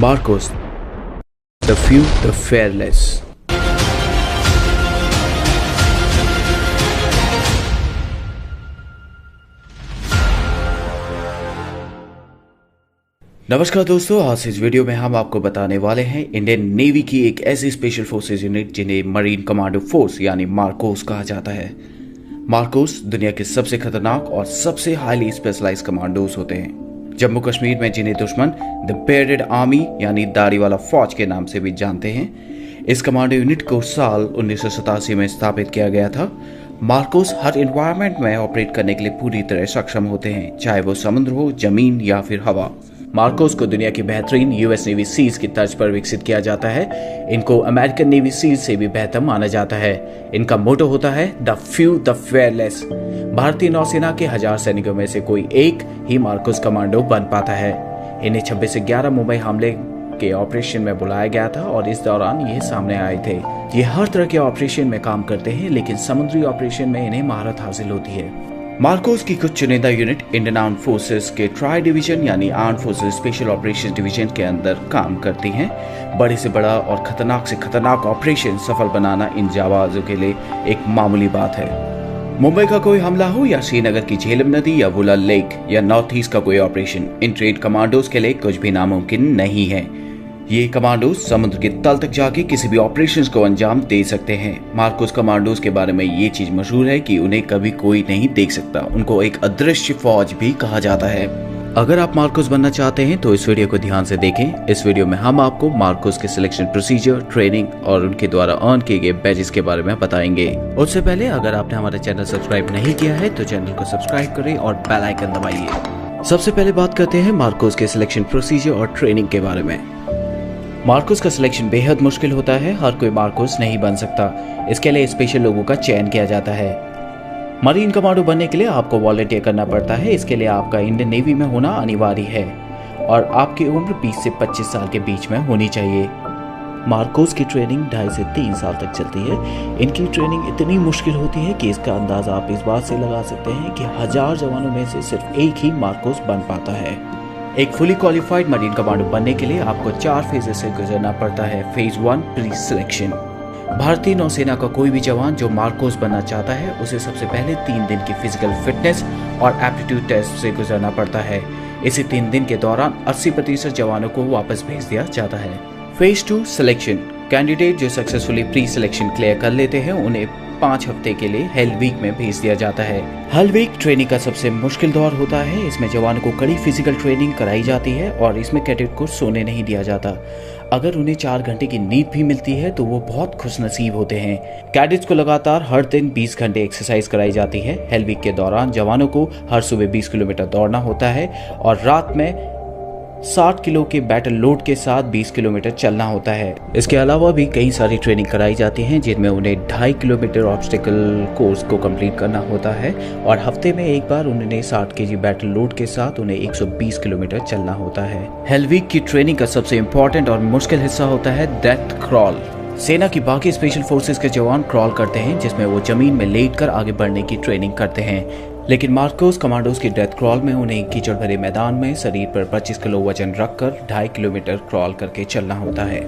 Marcos, the few, the fearless. नमस्कार दोस्तों, आज इस वीडियो में हम आपको बताने वाले हैं इंडियन नेवी की एक ऐसी स्पेशल फोर्सेज यूनिट जिन्हें मरीन कमांडो फोर्स यानी मार्कोस कहा जाता है। मार्कोस दुनिया के सबसे खतरनाक और सबसे हाईली स्पेशलाइज्ड कमांडोज होते हैं। जम्मू कश्मीर में जिन्हें दुश्मन द बेयर्डेड आर्मी यानी दाढ़ी वाला फौज के नाम से भी जानते हैं, इस कमांडो यूनिट को साल 1987 में स्थापित किया गया था। मार्कोस हर एनवायरनमेंट में ऑपरेट करने के लिए पूरी तरह सक्षम होते हैं, चाहे वो समुद्र हो, जमीन या फिर हवा। मार्कोस को दुनिया की बेहतरीन यूएस नेवी सीज की तर्ज पर विकसित किया जाता है। इनको अमेरिकन नेवी सीज से भी बेहतर माना जाता है। इनका मोटो होता है द फ्यू द फेयरलेस। भारतीय नौसेना के 1000 सैनिकों में से कोई एक ही मार्कोस कमांडो बन पाता है। इन्हें 26 से 11 मुंबई हमले के ऑपरेशन में बुलाया गया था और इस दौरान ये सामने आए थे। ये हर तरह के ऑपरेशन में काम करते हैं, लेकिन समुद्री ऑपरेशन में इन्हें महारत हासिल होती है। मार्कोस की कुछ चुनिंदा यूनिट इंडियन आर्म्ड फोर्सेस के ट्राई डिवीजन यानी armed forces special operation division के अंदर काम करती हैं। बड़े से बड़ा और खतरनाक से खतरनाक ऑपरेशन सफल बनाना इन जाबाजों के लिए एक मामूली बात है। मुंबई का कोई हमला हो या श्रीनगर की झेलम नदी या वुलर लेक या नॉर्थ ईस्ट का कोई ऑपरेशन, इन ट्रेड कमांडोज के लिए कुछ भी नामुमकिन नहीं है। ये कमांडोज समुद्र के तल तक जाके किसी भी ऑपरेशंस को अंजाम दे सकते हैं। मार्कोस कमांडोज के बारे में ये चीज मशहूर है कि उन्हें कभी कोई नहीं देख सकता। उनको एक अदृश्य फौज भी कहा जाता है। अगर आप मार्कोस बनना चाहते हैं तो इस वीडियो को ध्यान से देखें। इस वीडियो में हम आपको मार्कोस के सिलेक्शन प्रोसीजर, ट्रेनिंग और उनके द्वारा अर्न किए गए बैजेस के बारे में बताएंगे। उससे पहले अगर आपने हमारा चैनल सब्सक्राइब नहीं किया है तो चैनल को सब्सक्राइब करें और बेल आइकन दबाइए। सबसे पहले बात करते हैं मार्कोस के सिलेक्शन प्रोसीजर और ट्रेनिंग के बारे में। मार्कोस का सिलेक्शन बेहद मुश्किल होता है। हर कोई मार्कोस नहीं बन सकता। इसके लिए स्पेशल लोगों का चयन किया जाता है। मरीन कमांडो बनने के लिए आपको वॉलंटियर करना पड़ता है। इसके लिए आपका इंडियन नेवी में होना अनिवार्य है और आपकी उम्र 20 से 25 साल के बीच में होनी चाहिए। मार्कोस की ट्रेनिंग 2.5 से 3 साल तक चलती है। इनकी ट्रेनिंग इतनी मुश्किल होती है कि इसका अंदाजा आप इस बात से लगा सकते हैं कि 1000 जवानों में से सिर्फ एक ही मार्कोस बन पाता है। एक फुली क्वालिफाइड मरीन कमांडो बनने के लिए आपको 4 फेजेस से गुजरना पड़ता है। Phase 1 pre selection. भारतीय नौसेना का कोई भी जवान जो मार्कोस बनना चाहता है उसे सबसे पहले 3 दिन की फिजिकल फिटनेस और एप्टीट्यूड टेस्ट से गुजरना पड़ता है। इसी 3 दिन के दौरान 80% जवानों को वापस भेज दिया जाता है। Phase 2 selection. कैंडिडेट जो सक्सेसफुली प्री सिलेक्शन क्लियर कर लेते हैं उन्हें 5 हफ्ते के लिए हेल वीक में भेज दिया जाता है। हेल वीक ट्रेनिंग का सबसे मुश्किल दौर होता है। इसमें जवानों को कड़ी फिजिकल ट्रेनिंग कराई जाती है और इसमें कैडेट को सोने नहीं दिया जाता। अगर उन्हें 4 घंटे की नींद भी मिलती है तो वो बहुत खुशनसीब होते हैं। कैडेट्स को लगातार हर दिन 20 घंटे एक्सरसाइज कराई जाती है। हेल वीक के दौरान जवानों को हर सुबह 20 किलोमीटर दौड़ना होता है और रात में 60 किलो के बैटल लोड के साथ 20 किलोमीटर चलना होता है। इसके अलावा भी कई सारी ट्रेनिंग कराई जाती हैं जिनमें उन्हें 2.5 किलोमीटर ऑब्स्टिकल कोर्स को कंप्लीट करना होता है और हफ्ते में एक बार उन्हें 60 केजी बैटल लोड के साथ उन्हें 120 किलोमीटर चलना होता है। हेल वीक की ट्रेनिंग का सबसे इम्पोर्टेंट और मुश्किल हिस्सा होता है डेथ क्रॉल। सेना की बाकी स्पेशल फोर्सेस के जवान क्रॉल करते हैं जिसमें वो जमीन में लेटकर आगे बढ़ने की ट्रेनिंग करते हैं, लेकिन मार्कोस कमांडोज की डेथ क्रॉल में उन्हें कीचड़ भरे मैदान में शरीर पर 25 किलो वजन रखकर 2.5 किलोमीटर क्रॉल करके चलना होता है।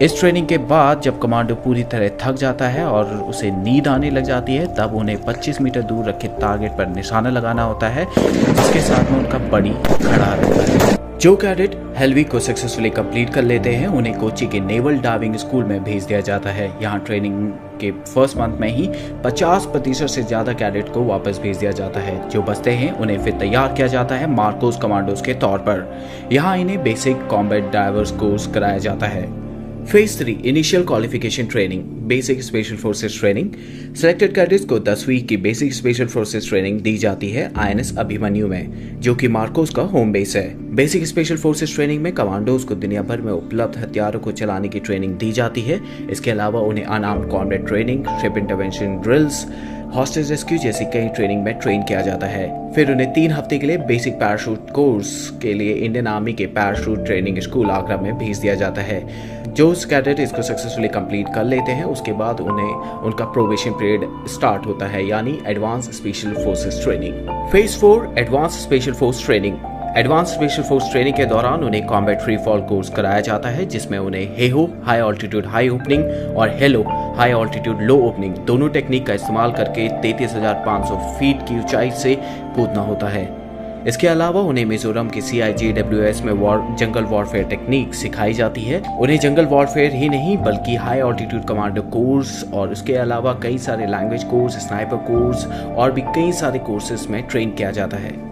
इस ट्रेनिंग के बाद जब कमांडो पूरी तरह थक जाता है और उसे नींद आने लग जाती है तब उन्हें 25 मीटर दूर रखे टारगेट पर निशाना लगाना होता है, जिसके साथ में उनका बड़ी खड़ा रहता है। जो कैडेट हेल वीक को सक्सेसफुली कंप्लीट कर लेते हैं उन्हें कोची के नेवल डाइविंग स्कूल में भेज दिया जाता है। यहाँ ट्रेनिंग के फर्स्ट मंथ में ही 50% से ज्यादा कैडेट को वापस भेज दिया जाता है। जो बचते हैं उन्हें फिर तैयार किया जाता है मार्कोस कमांडोज के तौर पर। यहाँ इन्हें बेसिक कॉम्बैट डाइवर्स कोर्स कराया जाता है। Phase 3 initial qualification training, basic special forces training. Selected cadets को 10 वीक की बेसिक स्पेशल फोर्सेस ट्रेनिंग दी जाती है INS अभिमन्यु में, जो कि मार्कोस का होम बेस है। बेसिक स्पेशल फोर्सेस ट्रेनिंग में कमांडोज को दुनिया भर में उपलब्ध हथियारों को चलाने की ट्रेनिंग दी जाती है। इसके अलावा उन्हें unarmoured combat training, ship intervention drills, hostage rescue जैसी कई ट्रेनिंग में ट्रेन किया जाता है। फिर उन्हें 3 हफ्ते के लिए बेसिक पैराशूट कोर्स के लिए इंडियन आर्मी के पैराशूट ट्रेनिंग स्कूल आगरा में भेज दिया जाता है। जो कैडेट इसको सक्सेसफुली कंप्लीट कर लेते हैं उसके बाद उन्हें उनका प्रोबेशन पीरियड स्टार्ट होता है, यानी advance special forces training. Phase 4 advance special force training. Advance special force training के दौरान उन्हें कॉम्बैट फ्री फॉल कोर्स कराया जाता है, जिसमें उन्हें Heyhoe high altitude high opening और हेलो हाई ऑल्टीट्यूड लो ओपनिंग दोनों टेक्निक का इस्तेमाल करके 33,500 फीट की ऊंचाई से कूदना होता है। इसके अलावा उन्हें मिजोरम की CIJWS में जंगल वॉरफेयर टेक्निक सिखाई जाती है। उन्हें जंगल वॉरफेयर ही नहीं बल्कि हाई ऑल्टीट्यूड कमांडो कोर्स और उसके अलावा कई सारे लैंग्वेज कोर्स, स्नाइपर कोर्स और भी कई सारे कोर्सेज में ट्रेन किया जाता है।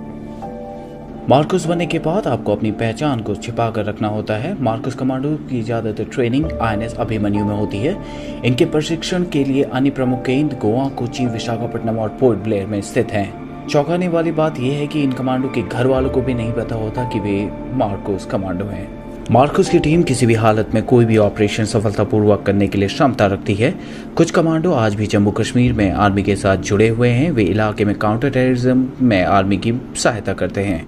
मार्कोस बनने के बाद आपको अपनी पहचान को छिपा कर रखना होता है। मार्कोस कमांडो की ज्यादातर ट्रेनिंग INS अभिमन्यु में होती है। इनके प्रशिक्षण के लिए अन्य प्रमुख केंद्र गोवा, कोची, विशाखापट्टनम और पोर्ट ब्लेयर में स्थित हैं। चौंकाने वाली बात यह है कि इन कमांडो के घर वालों को भी नहीं पता होता कि वे मार्कोस कमांडो हैं। मार्कोस की टीम किसी भी हालत में कोई भी ऑपरेशन सफलतापूर्वक करने के लिए क्षमता रखती है। कुछ कमांडो आज भी जम्मू कश्मीर में आर्मी के साथ जुड़े हुए हैं। वे इलाके में काउंटर टेररिज्म में आर्मी की सहायता करते हैं।